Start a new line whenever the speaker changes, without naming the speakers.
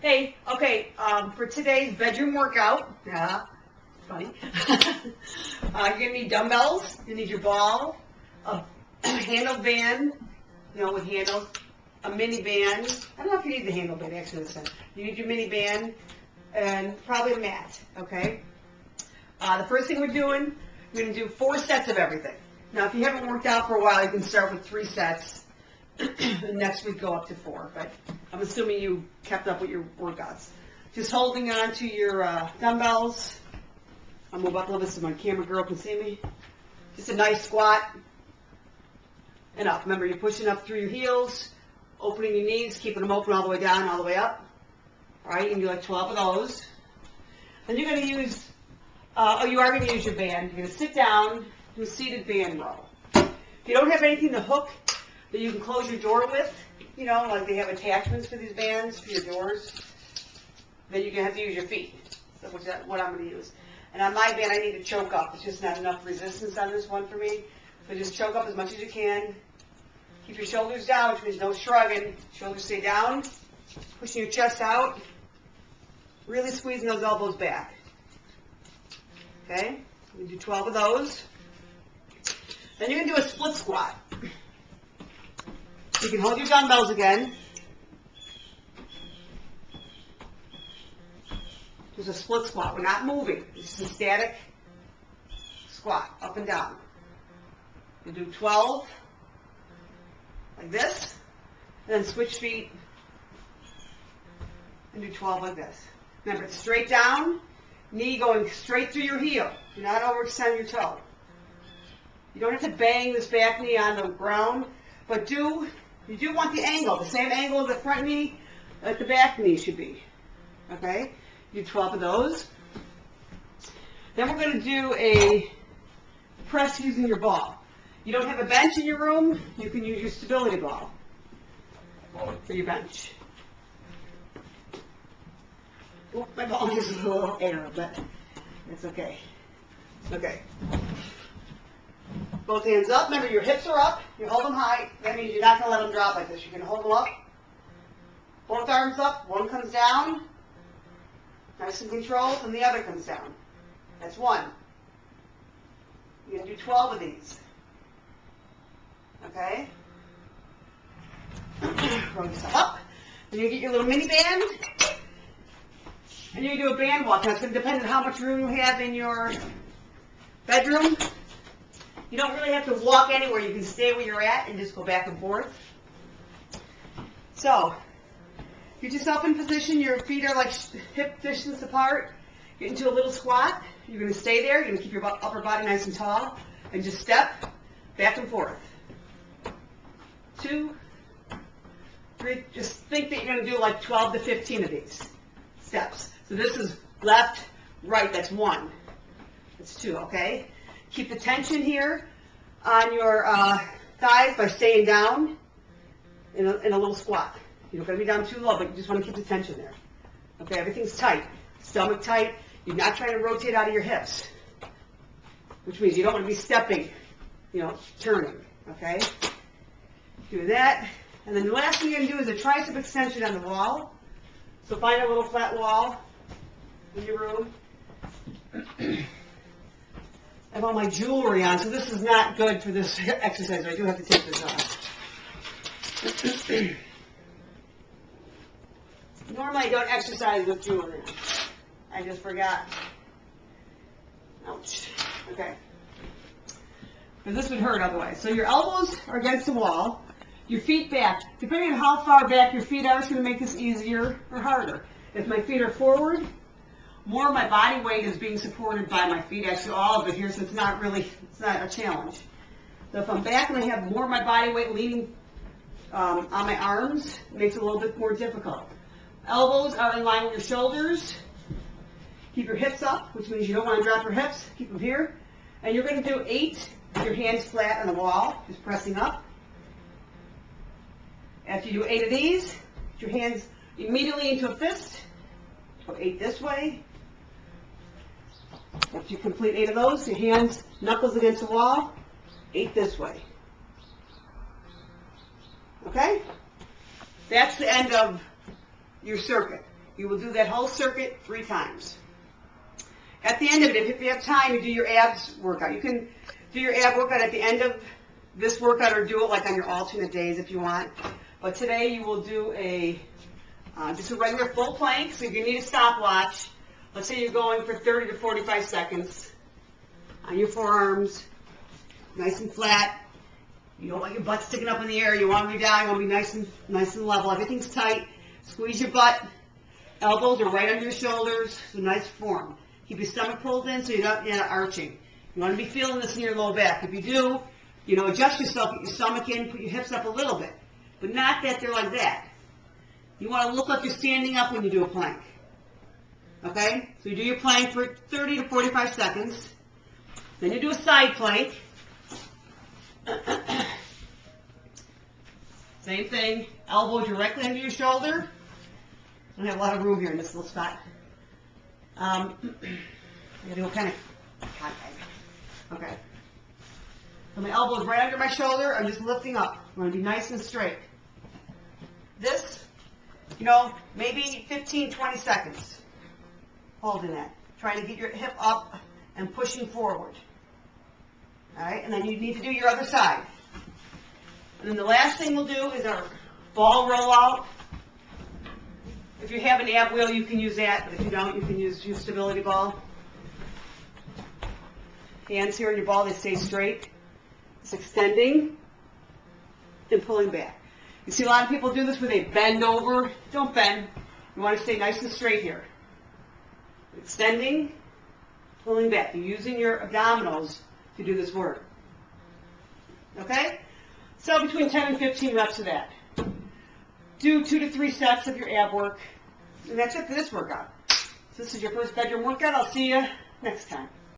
Hey, okay, for today's bedroom workout, yeah, funny. You're gonna need dumbbells, you need your ball, a handle band, with handles, a mini band. I don't know if you need the handle band, actually, this time. You need your mini band, and probably a mat, okay? The first thing we're gonna do 4 sets of everything. Now, if you haven't worked out for a while, you can start with 3 sets. Next week go up to 4, but I'm assuming you kept up with your workouts. Just holding on to your dumbbells. I'll move up a little bit so my camera girl can see me. Just a nice squat and up. Remember, you're pushing up through your heels, opening your knees, keeping them open all the way down, all the way up. All right, you can do like 12 of those. Then you're going to use, you are going to use your band. You're going to sit down, do a seated band row. If you don't have anything to hook that you can close your door with, like they have attachments for these bands for your doors, then you're going to have to use your feet, which is what I'm going to use. And on my band, I need to choke up. It's just not enough resistance on this one for me. So just choke up as much as you can. Keep your shoulders down, which means no shrugging. Shoulders stay down. Pushing your chest out. Really squeezing those elbows back. Okay? We do 12 of those. Then you're going to do a split squat. You can hold your dumbbells again. Just a split squat. We're not moving. It's just a static squat, up and down. You do 12, like this, and then switch feet and do 12 like this. Remember, it's straight down, knee going straight through your heel. Do not overextend your toe. You don't have to bang this back knee on the ground, but you do want the angle, the same angle of the front knee that the back knee should be. Okay? Do 12 of those. Then we're going to do a press using your ball. You don't have a bench in your room, you can use your stability ball for your bench. Oh, my ball has a little air, but it's okay. Okay. Both hands up. Remember, your hips are up. You hold them high. That means you're not going to let them drop like this. You're going to hold them up. Both arms up. One comes down. Nice and controlled. And the other comes down. That's 1. You're going to do 12 of these. Okay? Roll yourself up. Then you get your little mini band. And you do a band walk. Now, it's going to depend on how much room you have in your bedroom. You don't really have to walk anywhere. You can stay where you're at and just go back and forth. So, get yourself in position. Your feet are like hip distance apart. Get into a little squat. You're going to stay there. You're going to keep your upper body nice and tall. And just step back and forth. 2, 3. Just think that you're going to do like 12 to 15 of these steps. So this is left, right. That's 1. That's 2, okay? Keep the tension here on your thighs by staying down in a little squat. You don't got to be down too low, but you just want to keep the tension there. Okay, everything's tight. Stomach tight. You're not trying to rotate out of your hips, which means you don't want to be stepping, turning. Okay? Do that. And then the last thing you're going to do is a tricep extension on the wall. So find a little flat wall in your room. I have all my jewelry on, so this is not good for this exercise. I do have to take this off. Normally I don't exercise with jewelry on. I just forgot. Ouch. Okay. Because this would hurt otherwise. So your elbows are against the wall. Your feet back. Depending on how far back your feet are, it's going to make this easier or harder. If my feet are forward, more of my body weight is being supported by my feet. Actually, all of it here, so it's not a challenge. So if I'm back and I have more of my body weight leaning on my arms, it makes it a little bit more difficult. Elbows are in line with your shoulders. Keep your hips up, which means you don't want to drop your hips. Keep them here. And you're going to do 8 with your hands flat on the wall, just pressing up. After you do 8 of these, put your hands immediately into a fist. Go 8 this way. After you complete 8 of those, your hands, knuckles against the wall, 8 this way. Okay? That's the end of your circuit. You will do that whole circuit 3 times. At the end of it, if you have time, you do your abs workout. You can do your ab workout at the end of this workout or do it like on your alternate days if you want. But today you will do just a regular full plank. So if you need a stopwatch, let's say you're going for 30 to 45 seconds on your forearms, nice and flat. You don't want your butt sticking up in the air. You want to be down. You want to be nice and level. Everything's tight. Squeeze your butt. Elbows are right under your shoulders. So nice form. Keep your stomach pulled in so you're not arching. You want to be feeling this in your low back. If you do, adjust yourself, get your stomach in, put your hips up a little bit. But not that they're like that. You want to look like you're standing up when you do a plank. Okay? So you do your plank for 30 to 45 seconds. Then you do a side plank. Same thing. Elbow directly under your shoulder. I don't have a lot of room here in this little spot. I'm going to do a kind of contact. Okay. So my elbow is right under my shoulder. I'm just lifting up. I'm going to be nice and straight. This, maybe 15, 20 seconds. Holding that. Trying to get your hip up and pushing forward. All right, and then you need to do your other side. And then the last thing we'll do is our ball rollout. If you have an ab wheel, you can use that, but if you don't, you can use your stability ball. Hands here on your ball, they stay straight. It's extending and pulling back. You see a lot of people do this where they bend over. Don't bend. You want to stay nice and straight here. Extending, pulling back. You're using your abdominals to do this work. Okay? So between 10 and 15 reps of that. Do 2 to 3 sets of your ab work. And that's it for this workout. So this is your first bedroom workout. I'll see you next time.